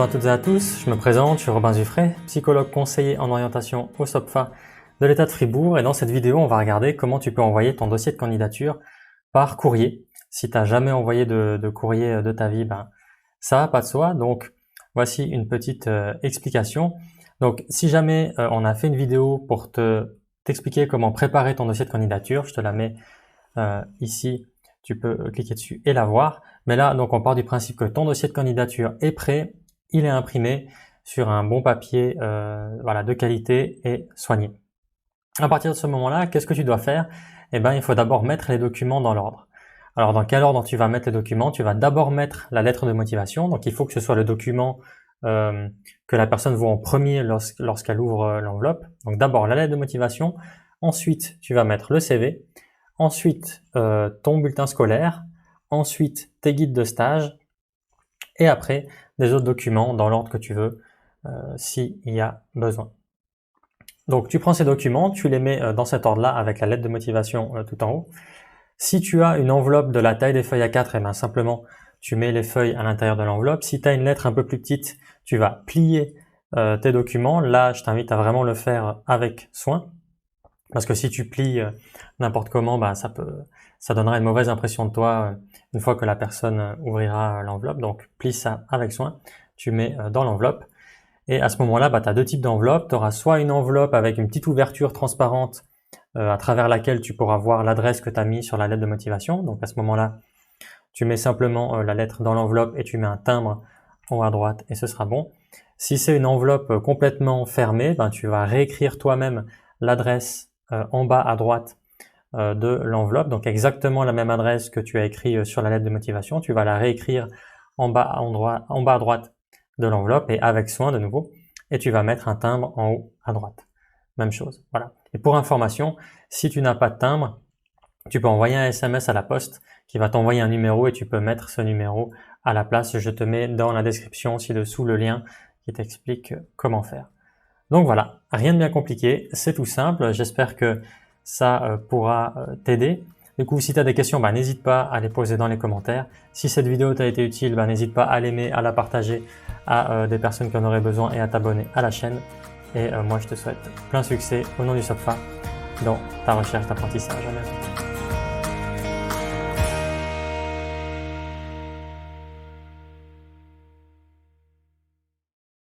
à toutes et à tous, je me présente, je suis Robin Zuffray, psychologue conseiller en orientation au SOPFA de l'État de Fribourg, et dans cette vidéo on va regarder comment tu peux envoyer ton dossier de candidature par courrier. Si tu n'as jamais envoyé de courrier de ta vie, ça va pas de soi, donc voici une petite explication. Donc si jamais on a fait une vidéo pour t'expliquer comment préparer ton dossier de candidature, je te la mets ici, tu peux cliquer dessus et la voir. Mais là, donc on part du principe que ton dossier de candidature est prêt, il est imprimé sur un bon papier de qualité et soigné. À partir de ce moment-là, qu'est-ce que tu dois faire? Il faut d'abord mettre les documents dans l'ordre. Alors dans quel ordre tu vas mettre les documents? Tu vas d'abord mettre la lettre de motivation, donc il faut que ce soit le document que la personne voit en premier lorsqu'elle ouvre l'enveloppe. Donc d'abord la lettre de motivation, ensuite tu vas mettre le CV, ensuite ton bulletin scolaire, ensuite tes guides de stage et après des autres documents dans l'ordre que tu veux s'il y a besoin. Donc tu prends ces documents, tu les mets dans cet ordre-là avec la lettre de motivation tout en haut. Si tu as une enveloppe de la taille des feuilles A4, simplement tu mets les feuilles à l'intérieur de l'enveloppe. Si tu as une lettre un peu plus petite, tu vas plier tes documents. Là, je t'invite à vraiment le faire avec soin. Parce que si tu plies n'importe comment, ça donnera une mauvaise impression de toi une fois que la personne ouvrira l'enveloppe. Donc plie ça avec soin, tu mets dans l'enveloppe. Et à ce moment-là, tu as deux types d'enveloppes. Tu auras soit une enveloppe avec une petite ouverture transparente à travers laquelle tu pourras voir l'adresse que tu as mis sur la lettre de motivation. Donc à ce moment-là, tu mets simplement la lettre dans l'enveloppe et tu mets un timbre en haut à droite et ce sera bon. Si c'est une enveloppe complètement fermée, tu vas réécrire toi-même l'adresse en bas à droite de l'enveloppe. Donc exactement la même adresse que tu as écrit sur la lettre de motivation. Tu vas la réécrire en bas à droite de l'enveloppe et avec soin de nouveau. Et tu vas mettre un timbre en haut à droite. Même chose. Voilà. Et pour information, si tu n'as pas de timbre, tu peux envoyer un SMS à la poste qui va t'envoyer un numéro et tu peux mettre ce numéro à la place. Je te mets dans la description ci-dessous le lien qui t'explique comment faire. Donc voilà, rien de bien compliqué, c'est tout simple. J'espère que ça pourra t'aider. Du coup, si tu as des questions, n'hésite pas à les poser dans les commentaires. Si cette vidéo t'a été utile, n'hésite pas à l'aimer, à la partager à des personnes qui en auraient besoin et à t'abonner à la chaîne. Et moi, je te souhaite plein succès au nom du SOPFA dans ta recherche d'apprentissage. À bientôt.